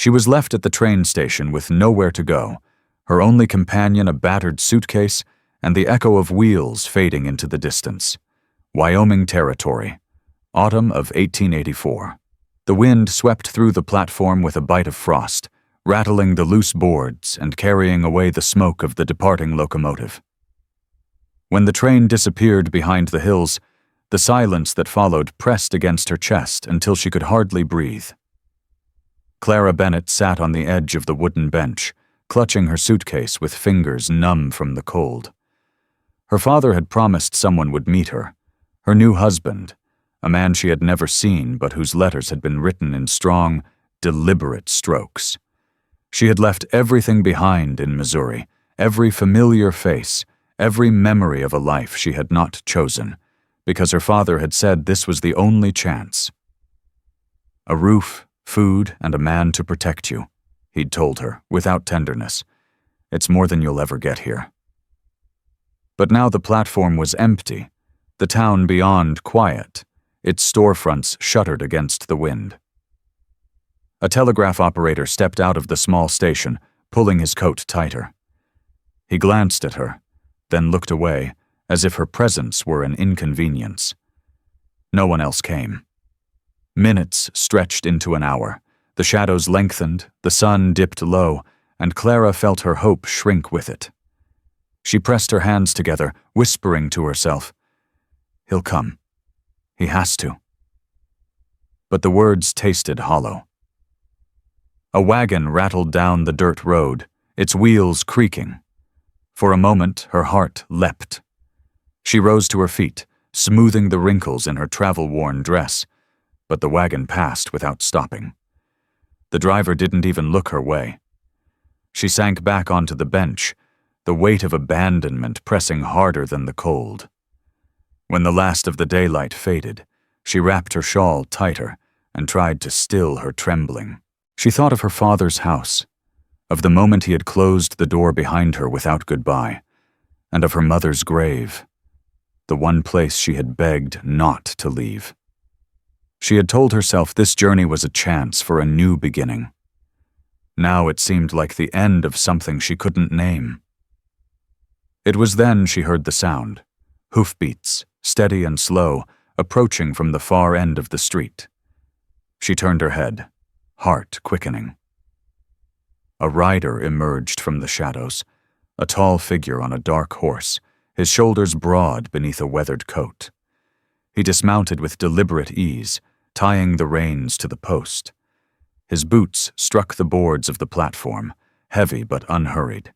She was left at the train station with nowhere to go, her only companion a battered suitcase and the echo of wheels fading into the distance. Wyoming Territory, autumn of 1884. The wind swept through the platform with a bite of frost, rattling the loose boards and carrying away the smoke of the departing locomotive. When the train disappeared behind the hills, the silence that followed pressed against her chest until she could hardly breathe. Clara Bennett sat on the edge of the wooden bench, clutching her suitcase with fingers numb from the cold. Her father had promised someone would meet her, her new husband, a man she had never seen but whose letters had been written in strong, deliberate strokes. She had left everything behind in Missouri, every familiar face, every memory of a life she had not chosen, because her father had said this was the only chance. A roof, food, and a man to protect you, he'd told her, without tenderness. It's more than you'll ever get here. But now the platform was empty, the town beyond quiet, its storefronts shuttered against the wind. A telegraph operator stepped out of the small station, pulling his coat tighter. He glanced at her, then looked away, as if her presence were an inconvenience. No one else came. Minutes stretched into an hour. The shadows lengthened, the sun dipped low, and Clara felt her hope shrink with it. She pressed her hands together, whispering to herself, "He'll come. He has to." But the words tasted hollow. A wagon rattled down the dirt road, its wheels creaking. For a moment, her heart leapt. She rose to her feet, smoothing the wrinkles in her travel-worn dress, but the wagon passed without stopping. The driver didn't even look her way. She sank back onto the bench, the weight of abandonment pressing harder than the cold. When the last of the daylight faded, she wrapped her shawl tighter and tried to still her trembling. She thought of her father's house, of the moment he had closed the door behind her without goodbye, and of her mother's grave, the one place she had begged not to leave. She had told herself this journey was a chance for a new beginning. Now it seemed like the end of something she couldn't name. It was then she heard the sound, hoofbeats, steady and slow, approaching from the far end of the street. She turned her head, heart quickening. A rider emerged from the shadows, a tall figure on a dark horse, his shoulders broad beneath a weathered coat. He dismounted with deliberate ease, tying the reins to the post. His boots struck the boards of the platform, heavy but unhurried.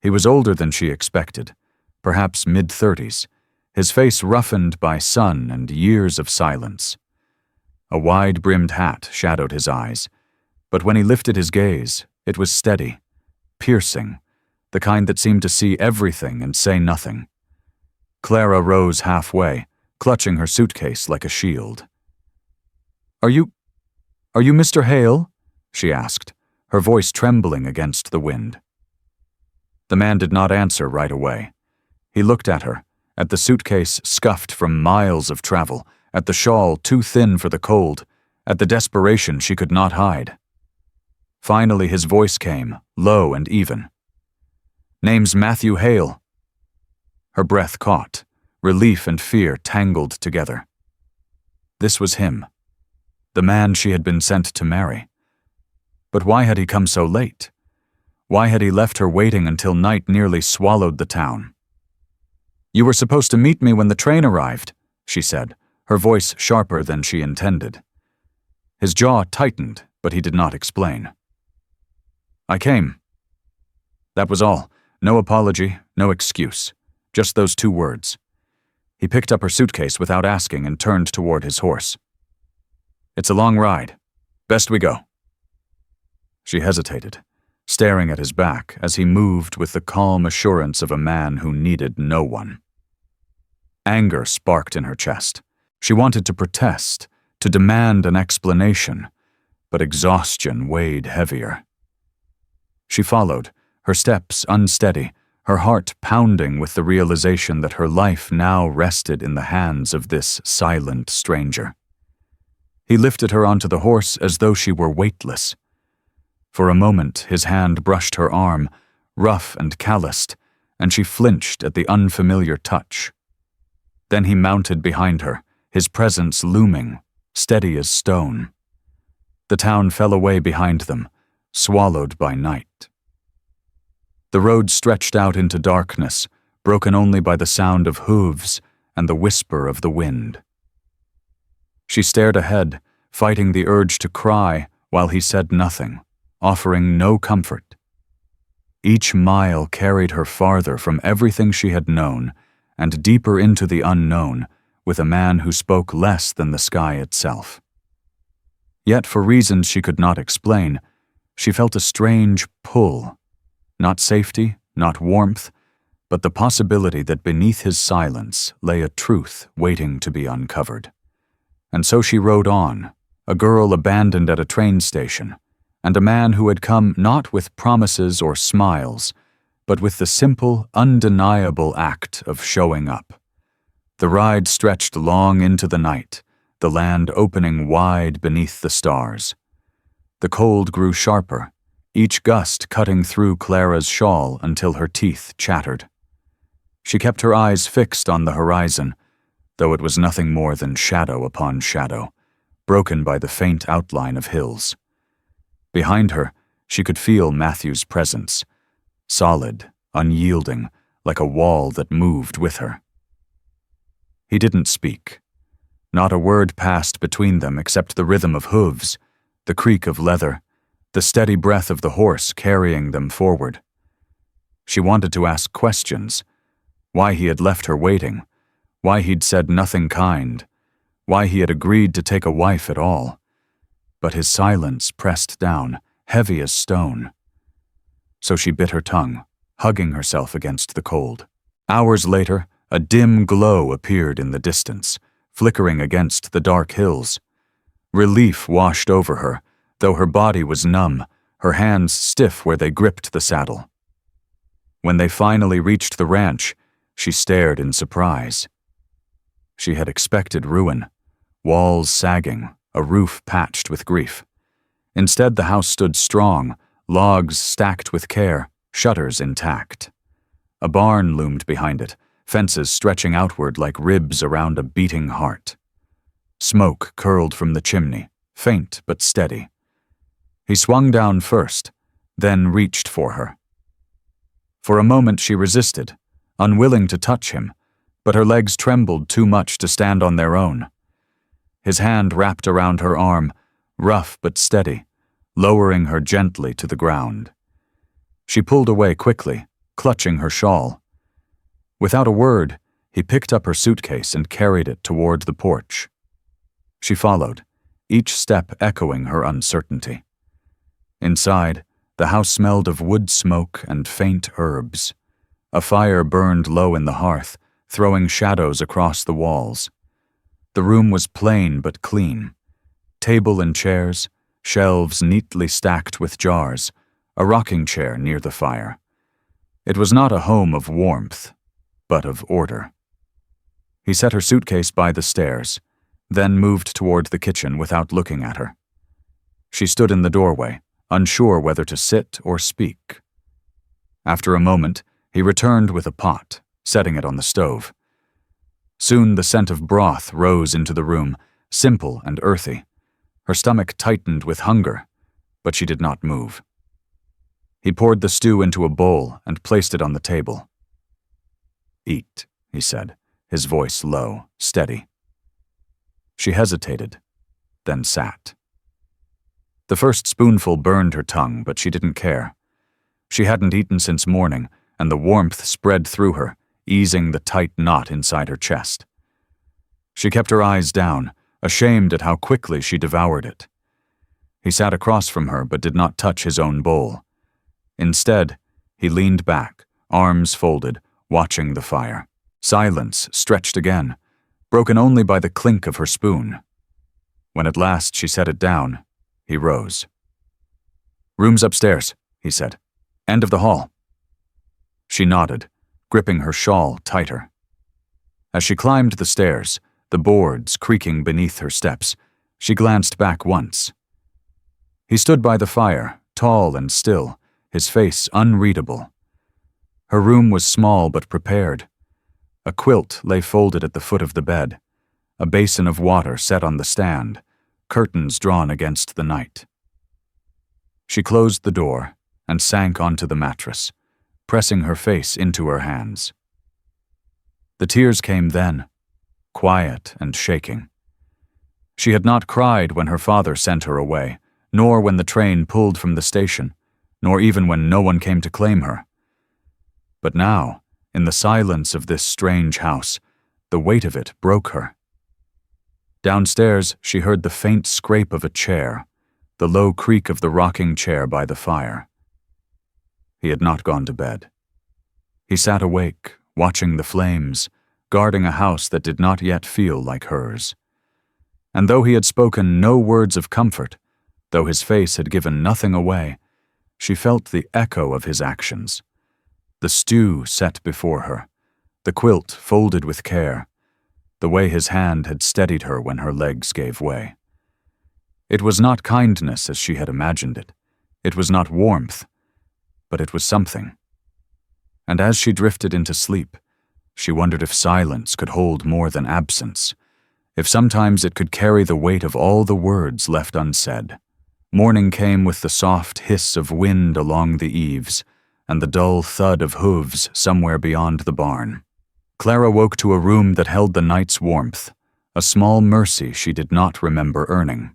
He was older than she expected, perhaps mid-30s, his face roughened by sun and years of silence. A wide-brimmed hat shadowed his eyes, but when he lifted his gaze, it was steady, piercing, the kind that seemed to see everything and say nothing. Clara rose halfway, clutching her suitcase like a shield. Are you Mr. Hale?" she asked, her voice trembling against the wind. The man did not answer right away. He looked at her, at the suitcase scuffed from miles of travel, at the shawl too thin for the cold, at the desperation she could not hide. Finally his voice came, low and even. "Name's Matthew Hale." Her breath caught, relief and fear tangled together. This was him, the man she had been sent to marry. But why had he come so late? Why had he left her waiting until night nearly swallowed the town? "You were supposed to meet me when the train arrived," she said, her voice sharper than she intended. His jaw tightened, but he did not explain. "I came." That was all. No apology, no excuse. Just those two words. He picked up her suitcase without asking and turned toward his horse. "It's a long ride. Best we go." She hesitated, staring at his back as he moved with the calm assurance of a man who needed no one. Anger sparked in her chest. She wanted to protest, to demand an explanation, but exhaustion weighed heavier. She followed, her steps unsteady, her heart pounding with the realization that her life now rested in the hands of this silent stranger. He lifted her onto the horse as though she were weightless. For a moment, his hand brushed her arm, rough and calloused, and she flinched at the unfamiliar touch. Then he mounted behind her, his presence looming, steady as stone. The town fell away behind them, swallowed by night. The road stretched out into darkness, broken only by the sound of hooves and the whisper of the wind. She stared ahead, fighting the urge to cry while he said nothing, offering no comfort. Each mile carried her farther from everything she had known and deeper into the unknown with a man who spoke less than the sky itself. Yet for reasons she could not explain, she felt a strange pull, not safety, not warmth, but the possibility that beneath his silence lay a truth waiting to be uncovered. And so she rode on, a girl abandoned at a train station, and a man who had come not with promises or smiles, but with the simple, undeniable act of showing up. The ride stretched long into the night, the land opening wide beneath the stars. The cold grew sharper, each gust cutting through Clara's shawl until her teeth chattered. She kept her eyes fixed on the horizon, though it was nothing more than shadow upon shadow, broken by the faint outline of hills. Behind her, she could feel Matthew's presence, solid, unyielding, like a wall that moved with her. He didn't speak. Not a word passed between them except the rhythm of hooves, the creak of leather, the steady breath of the horse carrying them forward. She wanted to ask questions, why he had left her waiting, why he'd said nothing kind, why he had agreed to take a wife at all. But his silence pressed down, heavy as stone. So she bit her tongue, hugging herself against the cold. Hours later, a dim glow appeared in the distance, flickering against the dark hills. Relief washed over her, though her body was numb, her hands stiff where they gripped the saddle. When they finally reached the ranch, she stared in surprise. She had expected ruin, walls sagging, a roof patched with grief. Instead, the house stood strong, logs stacked with care, shutters intact. A barn loomed behind it, fences stretching outward like ribs around a beating heart. Smoke curled from the chimney, faint but steady. He swung down first, then reached for her. For a moment she resisted, unwilling to touch him, but her legs trembled too much to stand on their own. His hand wrapped around her arm, rough but steady, lowering her gently to the ground. She pulled away quickly, clutching her shawl. Without a word, he picked up her suitcase and carried it toward the porch. She followed, each step echoing her uncertainty. Inside, the house smelled of wood smoke and faint herbs. A fire burned low in the hearth, throwing shadows across the walls. The room was plain but clean. Table and chairs, shelves neatly stacked with jars, a rocking chair near the fire. It was not a home of warmth, but of order. He set her suitcase by the stairs, then moved toward the kitchen without looking at her. She stood in the doorway, unsure whether to sit or speak. After a moment, he returned with a pot, setting it on the stove. Soon the scent of broth rose into the room, simple and earthy. Her stomach tightened with hunger, but she did not move. He poured the stew into a bowl and placed it on the table. "Eat," he said, his voice low, steady. She hesitated, then sat. The first spoonful burned her tongue, but she didn't care. She hadn't eaten since morning, and the warmth spread through her, easing the tight knot inside her chest. She kept her eyes down, ashamed at how quickly she devoured it. He sat across from her but did not touch his own bowl. Instead, he leaned back, arms folded, watching the fire. Silence stretched again, broken only by the clink of her spoon. When at last she set it down, he rose. "Room's upstairs," he said. "End of the hall." She nodded, gripping her shawl tighter. As she climbed the stairs, the boards creaking beneath her steps, she glanced back once. He stood by the fire, tall and still, his face unreadable. Her room was small but prepared. A quilt lay folded at the foot of the bed, a basin of water set on the stand, curtains drawn against the night. She closed the door and sank onto the mattress, pressing her face into her hands. The tears came then, quiet and shaking. She had not cried when her father sent her away, nor when the train pulled from the station, nor even when no one came to claim her. But now, in the silence of this strange house, the weight of it broke her. Downstairs, she heard the faint scrape of a chair, the low creak of the rocking chair by the fire. He had not gone to bed. He sat awake, watching the flames, guarding a house that did not yet feel like hers. And though he had spoken no words of comfort, though his face had given nothing away, she felt the echo of his actions. The stew set before her, the quilt folded with care, the way his hand had steadied her when her legs gave way. It was not kindness as she had imagined it. It was not warmth, but it was something. And as she drifted into sleep, she wondered if silence could hold more than absence, if sometimes it could carry the weight of all the words left unsaid. Morning came with the soft hiss of wind along the eaves, and the dull thud of hooves somewhere beyond the barn. Clara woke to a room that held the night's warmth, a small mercy she did not remember earning.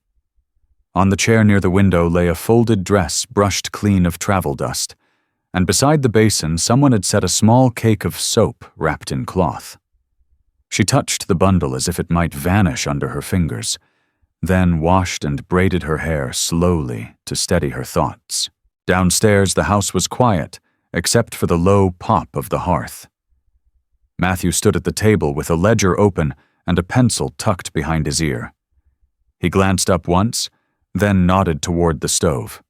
On the chair near the window lay a folded dress brushed clean of travel dust, and beside the basin someone had set a small cake of soap wrapped in cloth. She touched the bundle as if it might vanish under her fingers, then washed and braided her hair slowly to steady her thoughts. Downstairs, the house was quiet, except for the low pop of the hearth. Matthew stood at the table with a ledger open and a pencil tucked behind his ear. He glanced up once, then nodded toward the stove.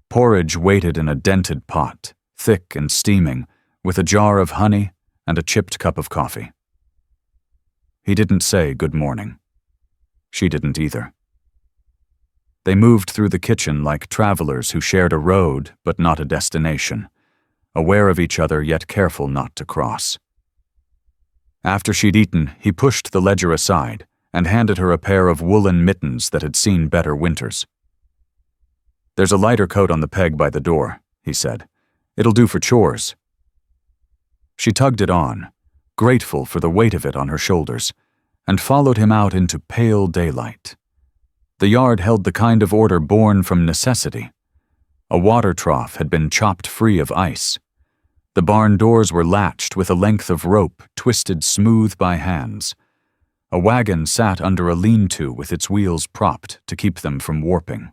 Porridge waited in a dented pot, thick and steaming, with a jar of honey and a chipped cup of coffee. He didn't say good morning. She didn't either. They moved through the kitchen like travelers who shared a road but not a destination, aware of each other yet careful not to cross. After she'd eaten, he pushed the ledger aside and handed her a pair of woolen mittens that had seen better winters. "There's a lighter coat on the peg by the door," he said. "It'll do for chores." She tugged it on, grateful for the weight of it on her shoulders, and followed him out into pale daylight. The yard held the kind of order born from necessity. A water trough had been chopped free of ice. The barn doors were latched with a length of rope twisted smooth by hands. A wagon sat under a lean-to with its wheels propped to keep them from warping.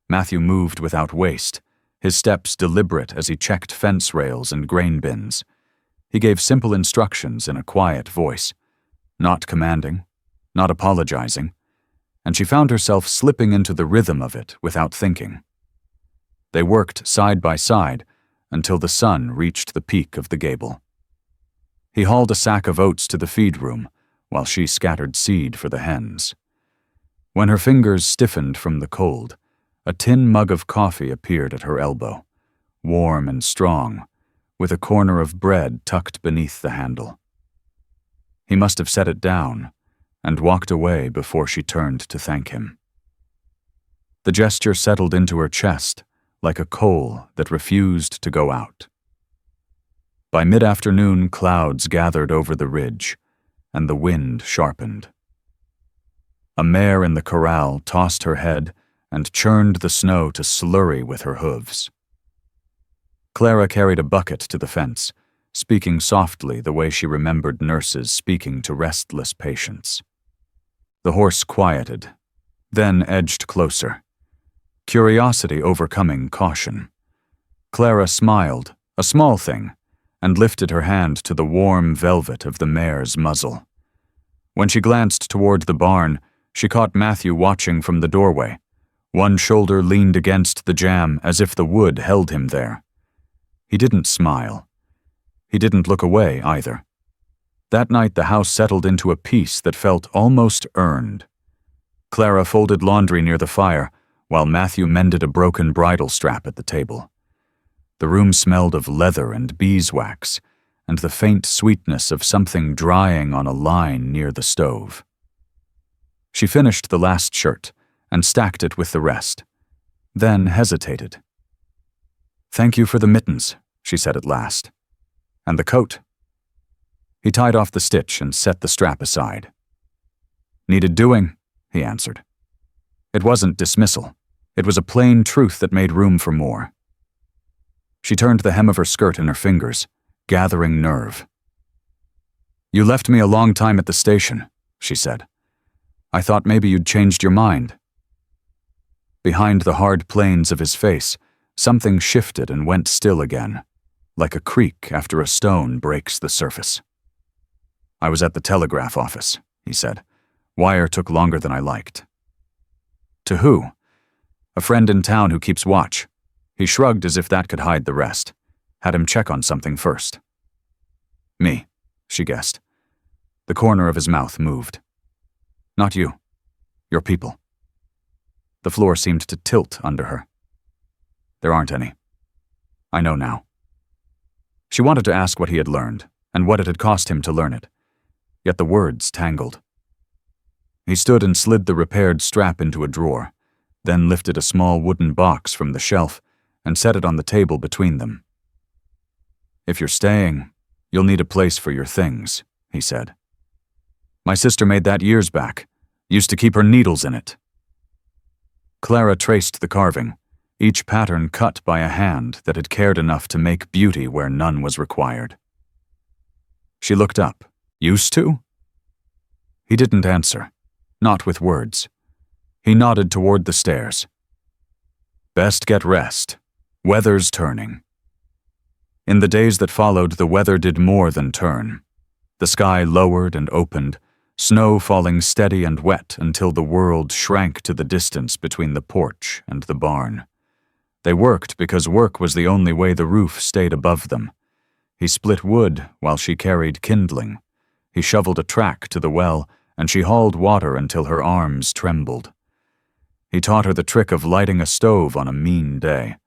Matthew moved without waste, his steps deliberate as he checked fence rails and grain bins. He gave simple instructions in a quiet voice, not commanding, not apologizing, and she found herself slipping into the rhythm of it without thinking. They worked side by side until the sun reached the peak of the gable. He hauled a sack of oats to the feed room while she scattered seed for the hens. When her fingers stiffened from the cold, a tin mug of coffee appeared at her elbow, warm and strong, with a corner of bread tucked beneath the handle. He must have set it down and walked away before she turned to thank him. The gesture settled into her chest like a coal that refused to go out. By mid-afternoon, clouds gathered over the ridge, and the wind sharpened. A mare in the corral tossed her head and churned the snow to slurry with her hooves. Clara carried a bucket to the fence, speaking softly the way she remembered nurses speaking to restless patients. The horse quieted, then edged closer, curiosity overcoming caution. Clara smiled, a small thing, and lifted her hand to the warm velvet of the mare's muzzle. When she glanced toward the barn, she caught Matthew watching from the doorway. One shoulder leaned against the jamb as if the wood held him there. He didn't smile. He didn't look away either. That night the house settled into a peace that felt almost earned. Clara folded laundry near the fire, while Matthew mended a broken bridle strap at the table. The room smelled of leather and beeswax, and the faint sweetness of something drying on a line near the stove. She finished the last shirt and stacked it with the rest, then hesitated. "Thank you for the mittens," she said at last. "And the coat." He tied off the stitch and set the strap aside. "Needed doing," he answered. It wasn't dismissal. It was a plain truth that made room for more. She turned the hem of her skirt in her fingers, gathering nerve. "You left me a long time at the station," she said. "I thought maybe you'd changed your mind." Behind the hard planes of his face, something shifted and went still again, like a creak after a stone breaks the surface. "I was at the telegraph office," he said. "Wire took longer than I liked." "To who?" "A friend in town who keeps watch." He shrugged as if that could hide the rest. Had him check on something first. "Me," she guessed. The corner of his mouth moved. "Not you. Your people." The floor seemed to tilt under her. "There aren't any. I know now." She wanted to ask what he had learned, and what it had cost him to learn it. Yet the words tangled. He stood and slid the repaired strap into a drawer, then lifted a small wooden box from the shelf and set it on the table between them. "If you're staying, you'll need a place for your things," he said. "My sister made that years back. Used to keep her needles in it." Clara traced the carving, each pattern cut by a hand that had cared enough to make beauty where none was required. She looked up. "Used to?" He didn't answer, not with words. He nodded toward the stairs. "Best get rest. Weather's turning." In the days that followed, the weather did more than turn. The sky lowered and opened, snow falling steady and wet until the world shrank to the distance between the porch and the barn. They worked because work was the only way the roof stayed above them. He split wood while she carried kindling. He shoveled a track to the well, and she hauled water until her arms trembled. He taught her the trick of lighting a stove on a mean day,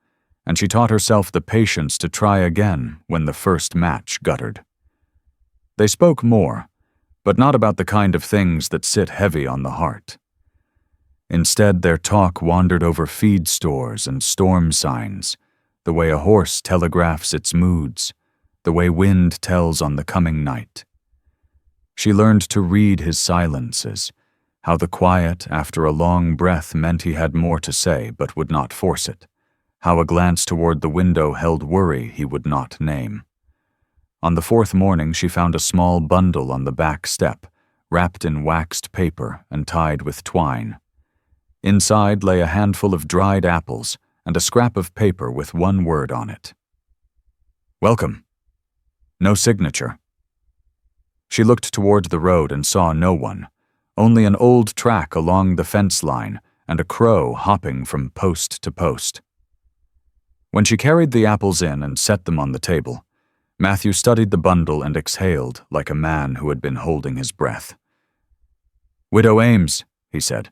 and she taught herself the patience to try again when the first match guttered. They spoke more, but not about the kind of things that sit heavy on the heart. Instead, their talk wandered over feed stores and storm signs, the way a horse telegraphs its moods, the way wind tells on the coming night. She learned to read his silences, how the quiet after a long breath meant he had more to say but would not force it, how a glance toward the window held worry he would not name. On the fourth morning, she found a small bundle on the back step, wrapped in waxed paper and tied with twine. Inside lay a handful of dried apples and a scrap of paper with one word on it. "Welcome." No signature. She looked toward the road and saw no one, only an old track along the fence line and a crow hopping from post to post. When she carried the apples in and set them on the table, Matthew studied the bundle and exhaled like a man who had been holding his breath. "Widow Ames," he said.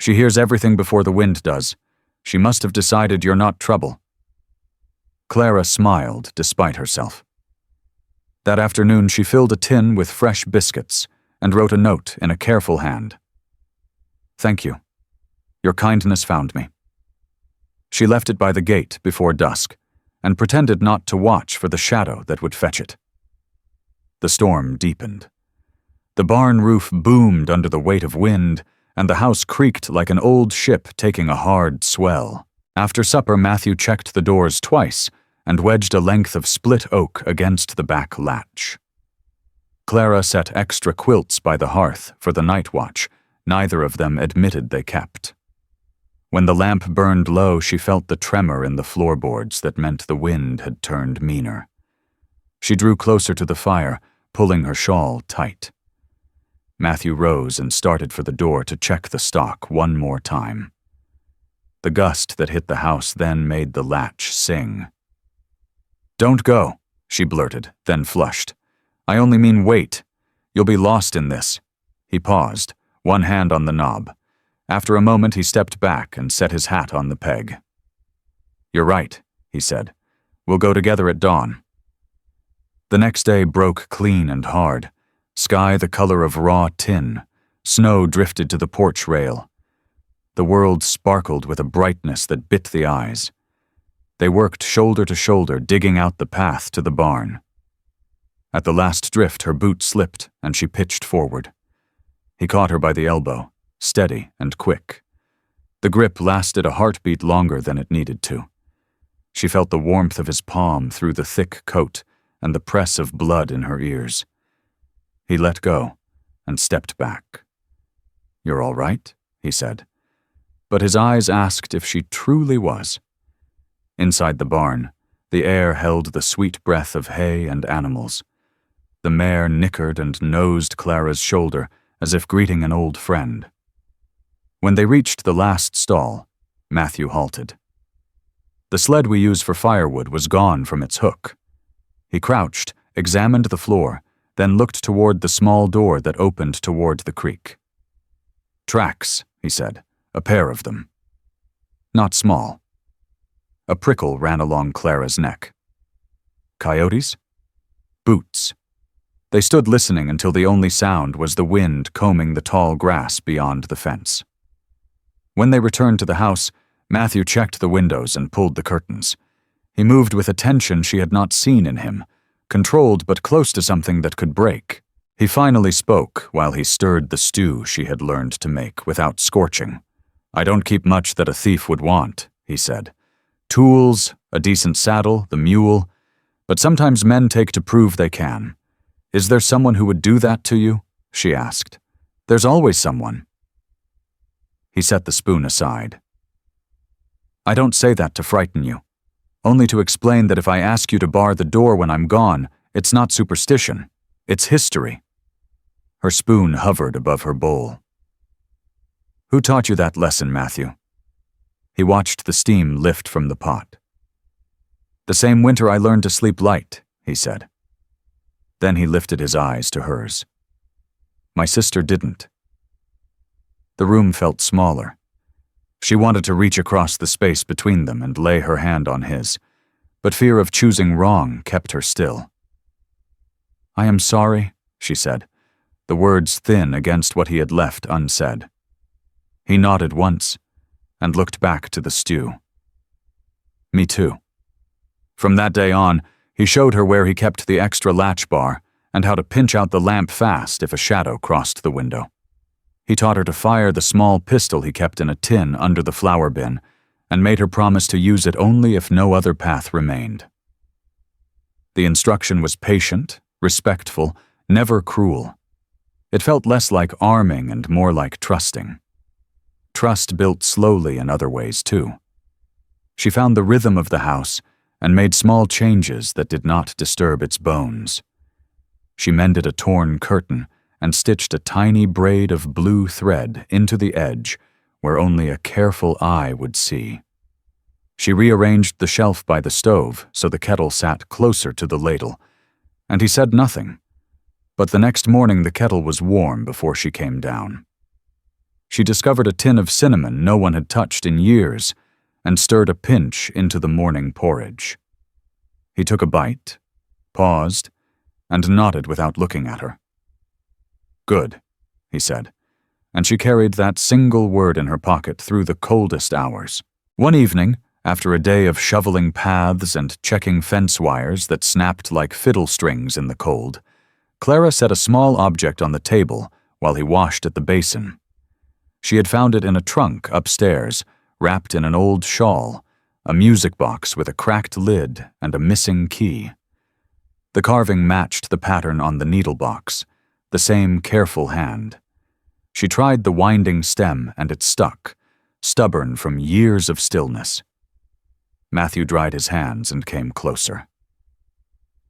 "She hears everything before the wind does. She must have decided you're not trouble." Clara smiled despite herself. That afternoon she filled a tin with fresh biscuits and wrote a note in a careful hand. "Thank you. Your kindness found me." She left it by the gate before dusk and pretended not to watch for the shadow that would fetch it. The storm deepened. The barn roof boomed under the weight of wind, and the house creaked like an old ship taking a hard swell. After supper, Matthew checked the doors twice and wedged a length of split oak against the back latch. Clara set extra quilts by the hearth for the night watch. Neither of them admitted they kept. When the lamp burned low, she felt the tremor in the floorboards that meant the wind had turned meaner. She drew closer to the fire, pulling her shawl tight. Matthew rose and started for the door to check the stock one more time. The gust that hit the house then made the latch sing. "Don't go," she blurted, then flushed. "I only mean wait. You'll be lost in this." He paused, one hand on the knob, After a moment, he stepped back and set his hat on the peg. "You're right," he said. "We'll go together at dawn." The next day broke clean and hard, sky the color of raw tin, snow drifted to the porch rail. The world sparkled with a brightness that bit the eyes. They worked shoulder to shoulder, digging out the path to the barn. At the last drift, her boot slipped, and she pitched forward. He caught her by the elbow, steady and quick. The grip lasted a heartbeat longer than it needed to. She felt the warmth of his palm through the thick coat and the press of blood in her ears. He let go and stepped back. "You're all right?" he said. But his eyes asked if she truly was. Inside the barn, the air held the sweet breath of hay and animals. The mare nickered and nosed Clara's shoulder as if greeting an old friend. When they reached the last stall, Matthew halted. The sled we use for firewood was gone from its hook. He crouched, examined the floor, then looked toward the small door that opened toward the creek. "Tracks," he said, "a pair of them." Not small. A prickle ran along Clara's neck. Coyotes? Boots. They stood listening until the only sound was the wind combing the tall grass beyond the fence. When they returned to the house, Matthew checked the windows and pulled the curtains. He moved with a tension she had not seen in him, controlled but close to something that could break. He finally spoke while he stirred the stew she had learned to make without scorching. "I don't keep much that a thief would want," he said. "Tools, a decent saddle, the mule, but sometimes men take to prove they can. Is there someone who would do that to you?" she asked. "There's always someone." He set the spoon aside. "I don't say that to frighten you, only to explain that if I ask you to bar the door when I'm gone, it's not superstition, it's history." Her spoon hovered above her bowl. "Who taught you that lesson, Matthew?" He watched the steam lift from the pot. "The same winter I learned to sleep light," he said. Then he lifted his eyes to hers. "My sister didn't." The room felt smaller. She wanted to reach across the space between them and lay her hand on his, but fear of choosing wrong kept her still. "I am sorry," she said, the words thin against what he had left unsaid. He nodded once and looked back to the stew. "Me too." From that day on, he showed her where he kept the extra latch bar and how to pinch out the lamp fast if a shadow crossed the window. He taught her to fire the small pistol he kept in a tin under the flour bin and made her promise to use it only if no other path remained. The instruction was patient, respectful, never cruel. It felt less like arming and more like trusting. Trust built slowly in other ways, too. She found the rhythm of the house and made small changes that did not disturb its bones. She mended a torn curtain and stitched a tiny braid of blue thread into the edge where only a careful eye would see. She rearranged the shelf by the stove so the kettle sat closer to the ladle, and he said nothing. But the next morning the kettle was warm before she came down. She discovered a tin of cinnamon no one had touched in years and stirred a pinch into the morning porridge. He took a bite, paused, and nodded without looking at her. "Good," he said, and she carried that single word in her pocket through the coldest hours. One evening, after a day of shoveling paths and checking fence wires that snapped like fiddle strings in the cold, Clara set a small object on the table while he washed at the basin. She had found it in a trunk upstairs, wrapped in an old shawl, a music box with a cracked lid and a missing key. The carving matched the pattern on the needle box, the same careful hand. She tried the winding stem and it stuck, stubborn from years of stillness. Matthew dried his hands and came closer.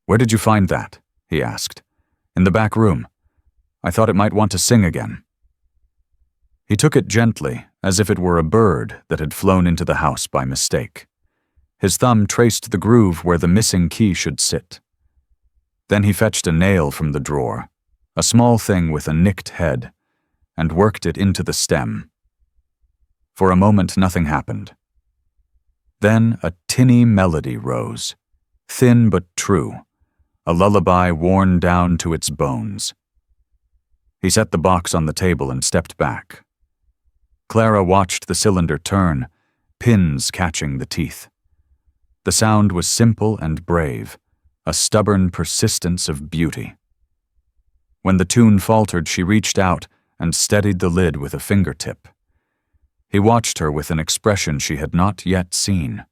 "Where did you find that?" he asked. "In the back room. I thought it might want to sing again." He took it gently, as if it were a bird that had flown into the house by mistake. His thumb traced the groove where the missing key should sit. Then he fetched a nail from the drawer, a small thing with a nicked head, and worked it into the stem. For a moment, nothing happened. Then a tinny melody rose, thin but true, a lullaby worn down to its bones. He set the box on the table and stepped back. Clara watched the cylinder turn, pins catching the teeth. The sound was simple and brave, a stubborn persistence of beauty. When the tune faltered, she reached out and steadied the lid with a fingertip. He watched her with an expression she had not yet seen.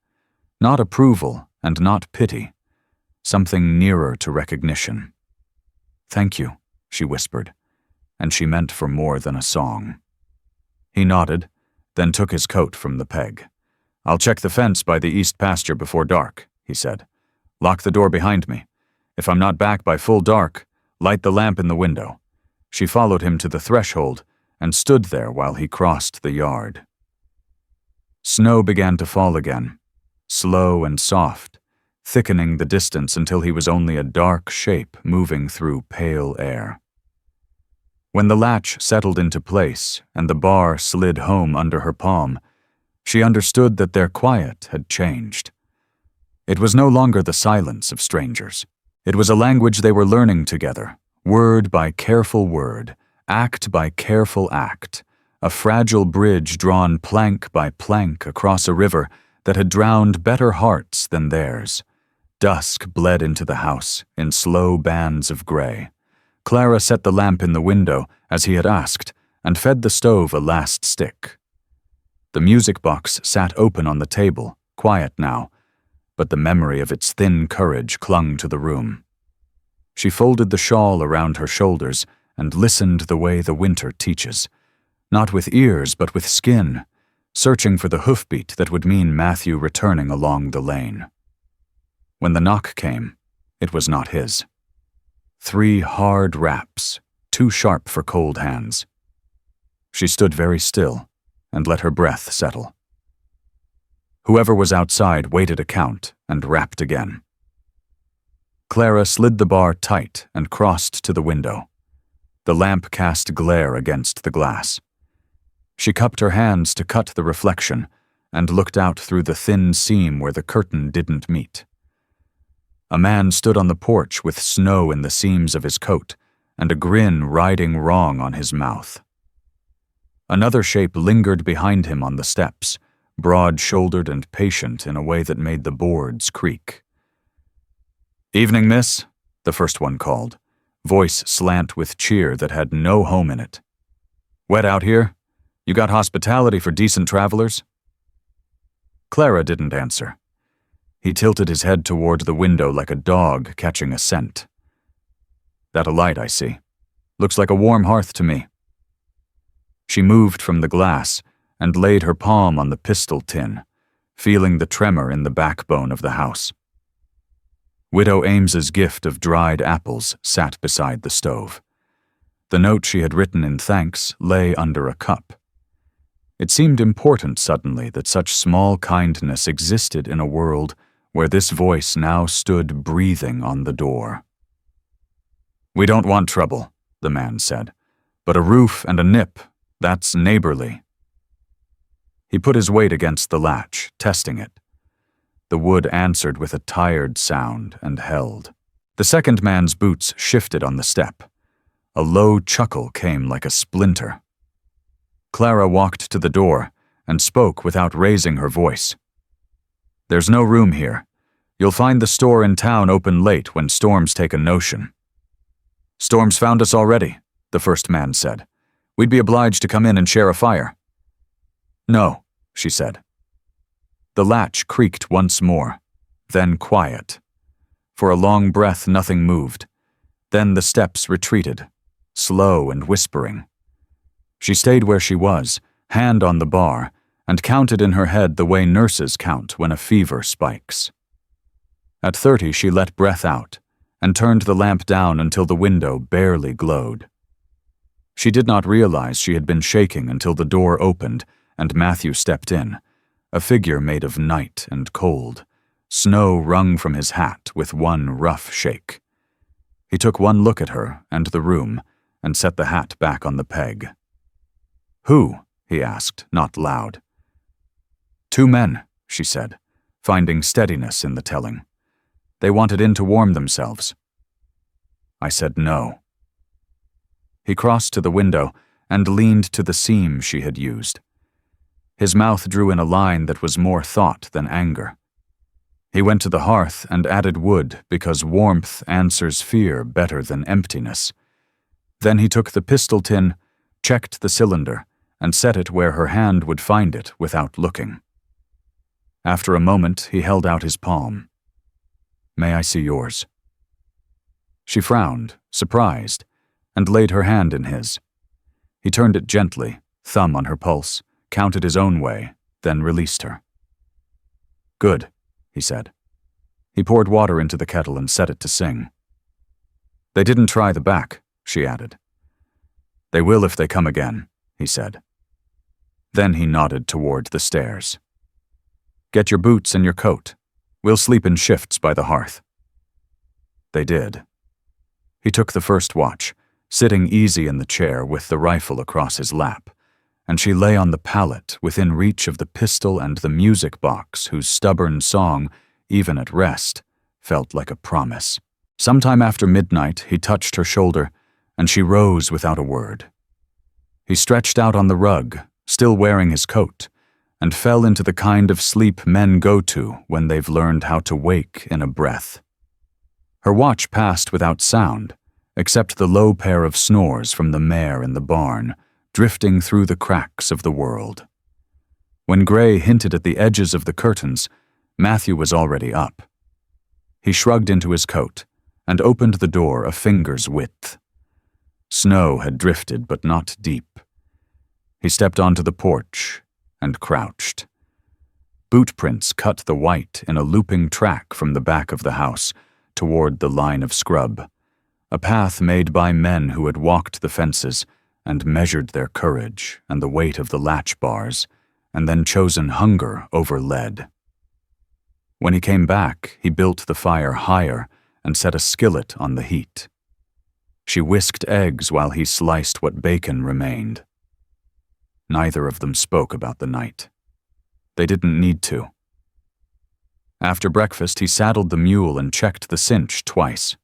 Not approval and not pity. Something nearer to recognition. "Thank you," she whispered, and she meant for more than a song. He nodded, then took his coat from the peg. "I'll check the fence by the east pasture before dark," he said. "Lock the door behind me. If I'm not back by full dark, light the lamp in the window." She followed him to the threshold and stood there while he crossed the yard. Snow began to fall again, slow and soft, thickening the distance until he was only a dark shape moving through pale air. When the latch settled into place and the bar slid home under her palm, she understood that their quiet had changed. It was no longer the silence of strangers. It was a language they were learning together, word by careful word, act by careful act, a fragile bridge drawn plank by plank across a river that had drowned better hearts than theirs. Dusk bled into the house in slow bands of gray. Clara set the lamp in the window, as he had asked, and fed the stove a last stick. The music box sat open on the table, quiet now, but the memory of its thin courage clung to the room. She folded the shawl around her shoulders and listened the way the winter teaches, not with ears but with skin, searching for the hoofbeat that would mean Matthew returning along the lane. When the knock came, it was not his. 3 hard raps, too sharp for cold hands. She stood very still and let her breath settle. Whoever was outside waited a count and rapped again. Clara slid the bar tight and crossed to the window. The lamp cast glare against the glass. She cupped her hands to cut the reflection and looked out through the thin seam where the curtain didn't meet. A man stood on the porch with snow in the seams of his coat and a grin riding wrong on his mouth. Another shape lingered behind him on the steps, broad-shouldered and patient in a way that made the boards creak. "Evening, miss," the first one called, voice slant with cheer that had no home in it. "Wet out here? You got hospitality for decent travelers?" Clara didn't answer. He tilted his head toward the window like a dog catching a scent. "That a light, I see. Looks like a warm hearth to me." She moved from the glass and laid her palm on the pistol tin, feeling the tremor in the backbone of the house. Widow Ames's gift of dried apples sat beside the stove. The note she had written in thanks lay under a cup. It seemed important suddenly that such small kindness existed in a world where this voice now stood breathing on the door. "We don't want trouble," the man said, "but a roof and a nip, that's neighborly." He put his weight against the latch, testing it. The wood answered with a tired sound and held. The second man's boots shifted on the step. A low chuckle came like a splinter. Clara walked to the door and spoke without raising her voice. "There's no room here. You'll find the store in town open late when storms take a notion." "Storms found us already," the first man said. "We'd be obliged to come in and share a fire." "No," she said. The latch creaked once more, then quiet. For a long breath nothing moved. Then the steps retreated, slow and whispering. She stayed where she was, hand on the bar, and counted in her head the way nurses count when a fever spikes. At 30 she let breath out, and turned the lamp down until the window barely glowed. She did not realize she had been shaking until the door opened and Matthew stepped in, a figure made of night and cold, snow wrung from his hat with one rough shake. He took one look at her and the room, and set the hat back on the peg. "Who?" he asked, not loud. 2 men, she said, finding steadiness in the telling. They wanted in to warm themselves. I said no. He crossed to the window and leaned to the seam she had used. His mouth drew in a line that was more thought than anger. He went to the hearth and added wood because warmth answers fear better than emptiness. Then he took the pistol tin, checked the cylinder, and set it where her hand would find it without looking. After a moment, he held out his palm. May I see yours? She frowned, surprised, and laid her hand in his. He turned it gently, thumb on her pulse, counted his own way, then released her. Good, he said. He poured water into the kettle and set it to sing. They didn't try the back, she added. They will if they come again, he said. Then he nodded toward the stairs. Get your boots and your coat. We'll sleep in shifts by the hearth. They did. He took the first watch, sitting easy in the chair with the rifle across his lap, and she lay on the pallet within reach of the pistol and the music box whose stubborn song, even at rest, felt like a promise. Sometime after midnight, he touched her shoulder, and she rose without a word. He stretched out on the rug, still wearing his coat, and fell into the kind of sleep men go to when they've learned how to wake in a breath. Her watch passed without sound, except the low pair of snores from the mare in the barn, drifting through the cracks of the world. When Gray hinted at the edges of the curtains, Matthew was already up. He shrugged into his coat and opened the door a finger's width. Snow had drifted, but not deep. He stepped onto the porch and crouched. Boot prints cut the white in a looping track from the back of the house toward the line of scrub, a path made by men who had walked the fences and measured their courage and the weight of the latch bars, and then chosen hunger over lead. When he came back, he built the fire higher and set a skillet on the heat. She whisked eggs while he sliced what bacon remained. Neither of them spoke about the night. They didn't need to. After breakfast, he saddled the mule and checked the cinch twice.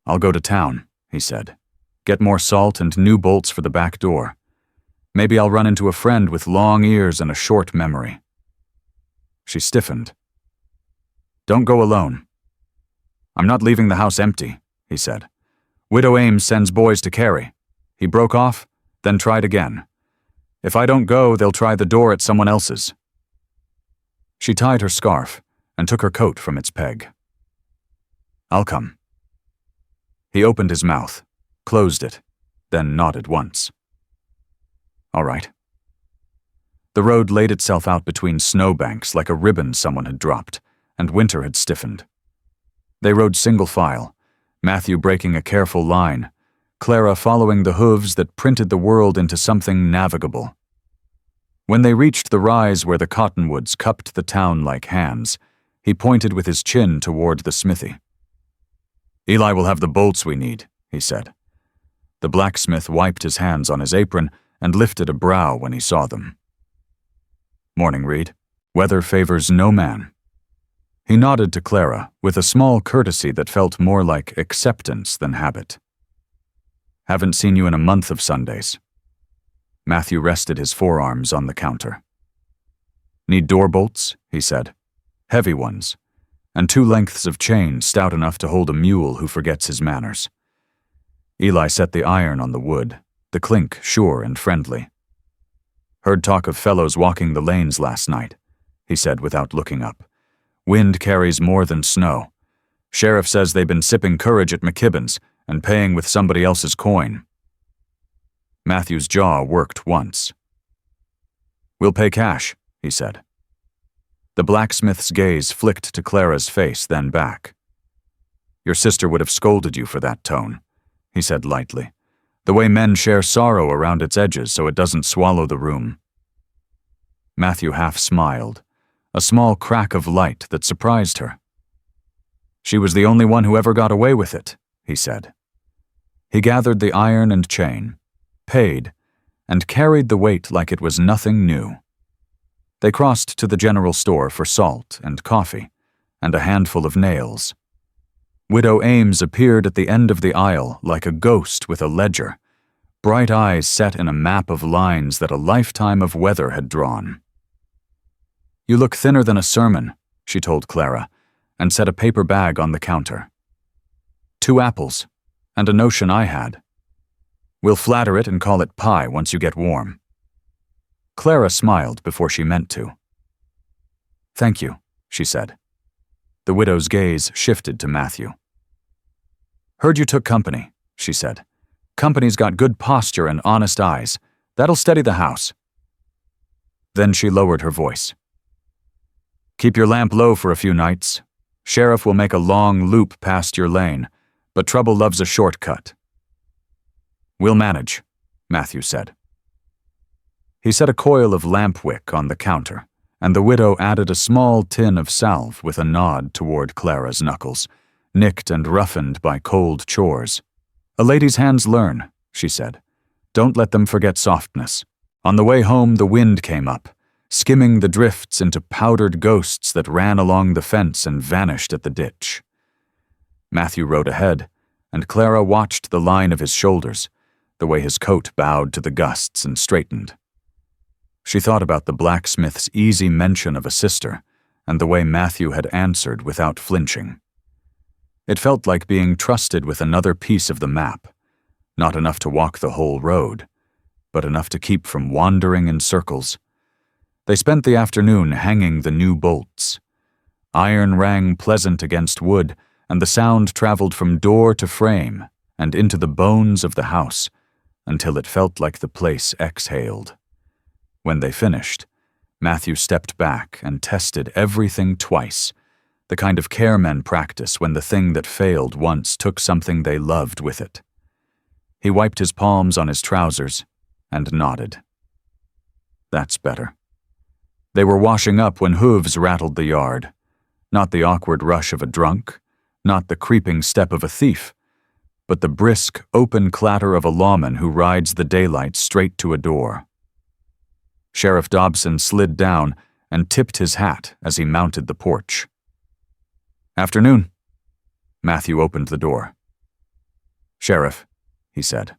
I'll go to town, he said. Get more salt and new bolts for the back door. Maybe I'll run into a friend with long ears and a short memory. She stiffened. Don't go alone. I'm not leaving the house empty, he said. Widow Ames sends boys to carry. He broke off, then tried again. If I don't go, they'll try the door at someone else's. She tied her scarf and took her coat from its peg. I'll come. He opened his mouth, closed it, then nodded once. All right. The road laid itself out between snowbanks like a ribbon someone had dropped, and winter had stiffened. They rode single file, Matthew breaking a careful line, Clara following the hooves that printed the world into something navigable. When they reached the rise where the cottonwoods cupped the town like hands, he pointed with his chin toward the smithy. Eli will have the bolts we need, he said. The blacksmith wiped his hands on his apron and lifted a brow when he saw them. Morning, Reed. Weather favors no man. He nodded to Clara with a small courtesy that felt more like acceptance than habit. Haven't seen you in a month of Sundays. Matthew rested his forearms on the counter. Need door bolts, he said. Heavy ones, and 2 lengths of chain stout enough to hold a mule who forgets his manners. Eli set the iron on the wood, the clink sure and friendly. Heard talk of fellows walking the lanes last night, he said without looking up. Wind carries more than snow. Sheriff says they've been sipping courage at McKibben's and paying with somebody else's coin. Matthew's jaw worked once. We'll pay cash, he said. The blacksmith's gaze flicked to Clara's face, then back. Your sister would have scolded you for that tone, he said lightly. The way men share sorrow around its edges so it doesn't swallow the room. Matthew half smiled, a small crack of light that surprised her. She was the only one who ever got away with it, he said. He gathered the iron and chain, paid, and carried the weight like it was nothing new. They crossed to the general store for salt and coffee, and a handful of nails. Widow Ames appeared at the end of the aisle like a ghost with a ledger, bright eyes set in a map of lines that a lifetime of weather had drawn. "You look thinner than a sermon," she told Clara, and set a paper bag on the counter. "2 apples, and a notion I had. We'll flatter it and call it pie once you get warm." Clara smiled before she meant to. "Thank you," she said. The widow's gaze shifted to Matthew. "Heard you took company," she said. "Company's got good posture and honest eyes. That'll steady the house." Then she lowered her voice. "Keep your lamp low for a few nights. Sheriff will make a long loop past your lane, but trouble loves a shortcut." "We'll manage," Matthew said. He set a coil of lamp wick on the counter, and the widow added a small tin of salve with a nod toward Clara's knuckles, nicked and roughened by cold chores. "A lady's hands learn," she said. "Don't let them forget softness." On the way home, the wind came up, skimming the drifts into powdered ghosts that ran along the fence and vanished at the ditch. Matthew rode ahead, and Clara watched the line of his shoulders, the way his coat bowed to the gusts and straightened. She thought about the blacksmith's easy mention of a sister, and the way Matthew had answered without flinching. It felt like being trusted with another piece of the map, not enough to walk the whole road, but enough to keep from wandering in circles. They spent the afternoon hanging the new bolts. Iron rang pleasant against wood, and the sound traveled from door to frame and into the bones of the house until it felt like the place exhaled. When they finished, Matthew stepped back and tested everything twice, the kind of care men practice when the thing that failed once took something they loved with it. He wiped his palms on his trousers and nodded. "That's better." They were washing up when hooves rattled the yard. Not the awkward rush of a drunk, not the creeping step of a thief, but the brisk, open clatter of a lawman who rides the daylight straight to a door. Sheriff Dobson slid down and tipped his hat as he mounted the porch. "Afternoon." Matthew opened the door. "Sheriff," he said.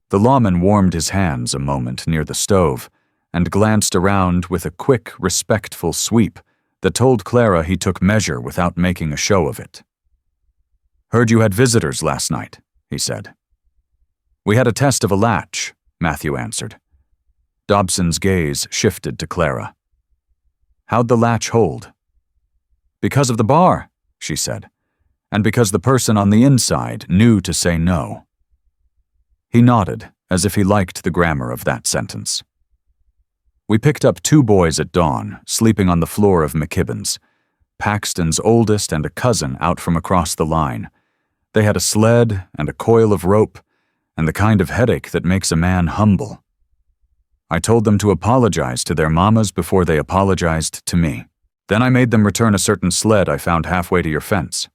The lawman warmed his hands a moment near the stove and glanced around with a quick, respectful sweep that told Clara he took measure without making a show of it. "Heard you had visitors last night," he said. "We had a test of a latch," Matthew answered. Dobson's gaze shifted to Clara. "How'd the latch hold?" "Because of the bar," she said, "and because the person on the inside knew to say no." He nodded, as if he liked the grammar of that sentence. "We picked up 2 boys at dawn, sleeping on the floor of McKibben's. Paxton's oldest and a cousin out from across the line. They had a sled and a coil of rope, and the kind of headache that makes a man humble. I told them to apologize to their mamas before they apologized to me. Then I made them return a certain sled I found halfway to your fence."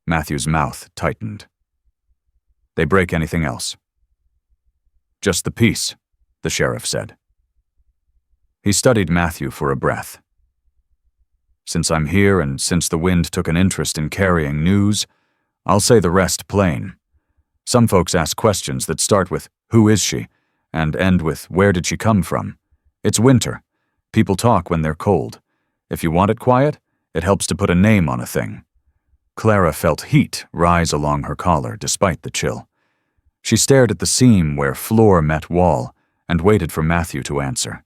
Matthew's mouth tightened. "They break anything else?" "Just the piece," the sheriff said. He studied Matthew for a breath. "Since I'm here and since the wind took an interest in carrying news, I'll say the rest plain. Some folks ask questions that start with, 'Who is she?' and end with, 'Where did she come from?' It's winter. People talk when they're cold. If you want it quiet, it helps to put a name on a thing." Clara felt heat rise along her collar despite the chill. She stared at the seam where floor met wall and waited for Matthew to answer.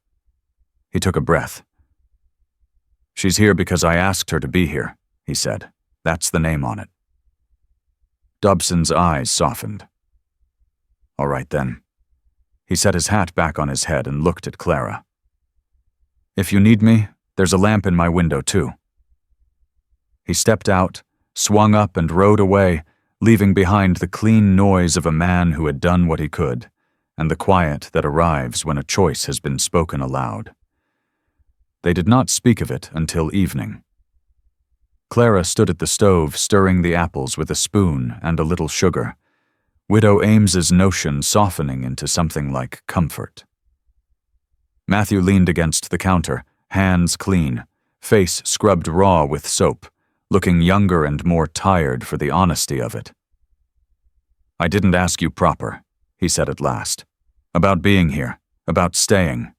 He took a breath. "She's here because I asked her to be here," he said. "That's the name on it." Dobson's eyes softened. "All right then." He set his hat back on his head and looked at Clara. "If you need me, there's a lamp in my window too." He stepped out, swung up and rode away, leaving behind the clean noise of a man who had done what he could, and the quiet that arrives when a choice has been spoken aloud. They did not speak of it until evening. Clara stood at the stove stirring the apples with a spoon and a little sugar, Widow Ames's notion softening into something like comfort. Matthew leaned against the counter, hands clean, face scrubbed raw with soap, looking younger and more tired for the honesty of it. "I didn't ask you proper," he said at last. "About being here, about staying."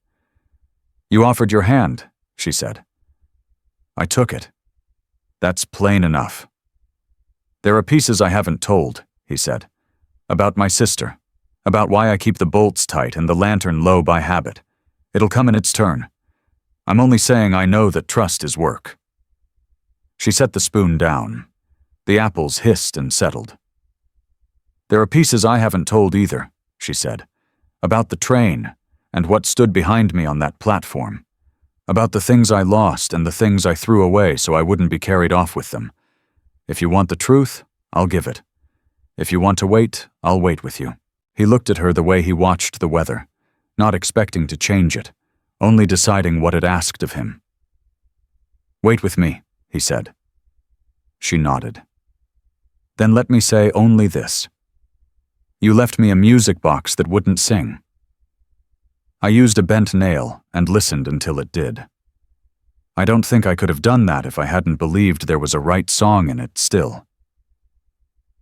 "You offered your hand," she said. "I took it. That's plain enough." "There are pieces I haven't told," he said. "About my sister. About why I keep the bolts tight and the lantern low by habit. It'll come in its turn. I'm only saying I know that trust is work." She set the spoon down. The apples hissed and settled. "There are pieces I haven't told either," she said. "About the train, and what stood behind me on that platform. About the things I lost and the things I threw away so I wouldn't be carried off with them. If you want the truth, I'll give it. If you want to wait, I'll wait with you." He looked at her the way he watched the weather, not expecting to change it, only deciding what it asked of him. "Wait with me," he said. She nodded. "Then let me say only this. You left me a music box that wouldn't sing. I used a bent nail and listened until it did. I don't think I could have done that if I hadn't believed there was a right song in it still."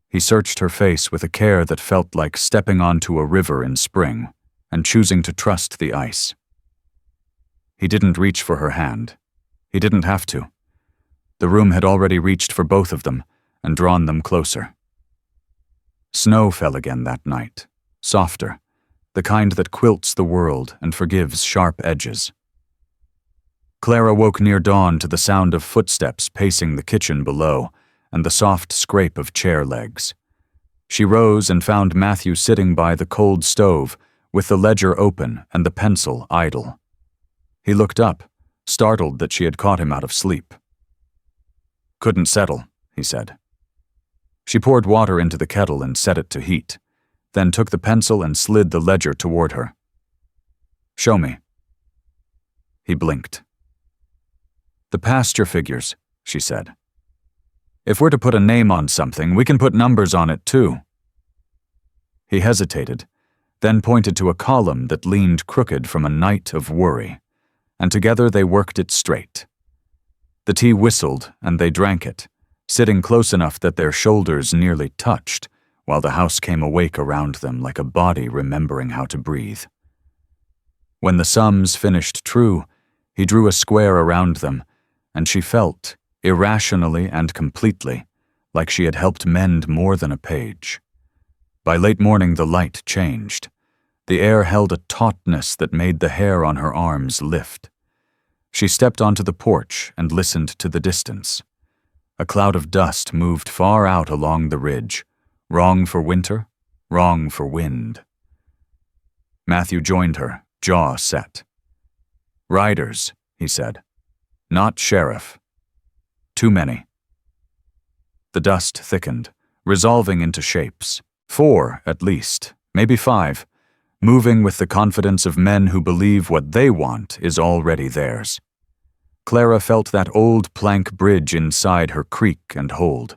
He searched her face with a care that felt like stepping onto a river in spring and choosing to trust the ice. He didn't reach for her hand. He didn't have to. The room had already reached for both of them and drawn them closer. Snow fell again that night, softer, the kind that quilts the world and forgives sharp edges. Clara woke near dawn to the sound of footsteps pacing the kitchen below and the soft scrape of chair legs. She rose and found Matthew sitting by the cold stove with the ledger open and the pencil idle. He looked up, startled that she had caught him out of sleep. "Couldn't settle," he said. She poured water into the kettle and set it to heat, then took the pencil and slid the ledger toward her. "Show me." He blinked. "The pasture figures," she said. "If we're to put a name on something, we can put numbers on it too." He hesitated, then pointed to a column that leaned crooked from a night of worry, and together they worked it straight. The tea whistled, and they drank it, sitting close enough that their shoulders nearly touched, while the house came awake around them like a body remembering how to breathe. When the sums finished true, he drew a square around them, and she felt, irrationally and completely, like she had helped mend more than a page. By late morning the light changed. The air held a tautness that made the hair on her arms lift. She stepped onto the porch and listened to the distance. A cloud of dust moved far out along the ridge, wrong for winter, wrong for wind. Matthew joined her, jaw set. "Riders," he said. "Not sheriff. Too many." The dust thickened, resolving into shapes. 4, at least, maybe 5, moving with the confidence of men who believe what they want is already theirs. Clara felt that old plank bridge inside her creak and hold.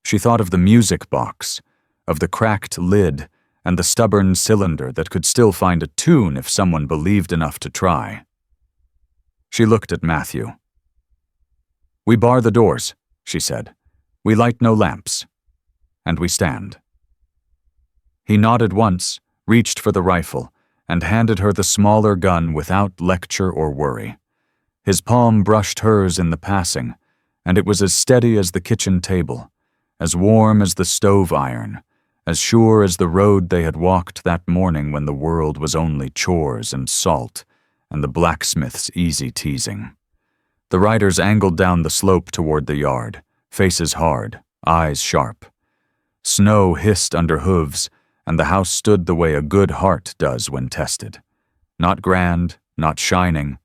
She thought of the music box, of the cracked lid, and the stubborn cylinder that could still find a tune if someone believed enough to try. She looked at Matthew. "We bar the doors," she said. "We light no lamps. And we stand." He nodded once, reached for the rifle, and handed her the smaller gun without lecture or worry. His palm brushed hers in the passing, and it was as steady as the kitchen table, as warm as the stove iron, as sure as the road they had walked that morning when the world was only chores and salt, and the blacksmith's easy teasing. The riders angled down the slope toward the yard, faces hard, eyes sharp. Snow hissed under hooves, and the house stood the way a good heart does when tested. Not grand, not shining,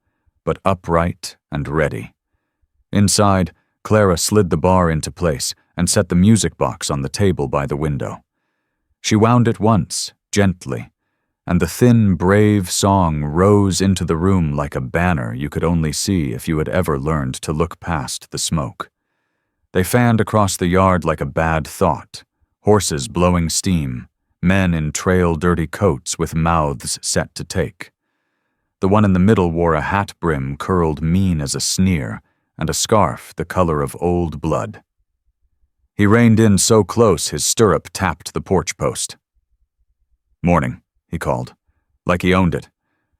but upright and ready. Inside, Clara slid the bar into place and set the music box on the table by the window. She wound it once, gently, and the thin, brave song rose into the room like a banner you could only see if you had ever learned to look past the smoke. They fanned across the yard like a bad thought, horses blowing steam, men in trail-dirty coats with mouths set to take. The one in the middle wore a hat brim curled mean as a sneer, and a scarf the color of old blood. He reined in so close his stirrup tapped the porch post. "Morning," he called, like he owned it.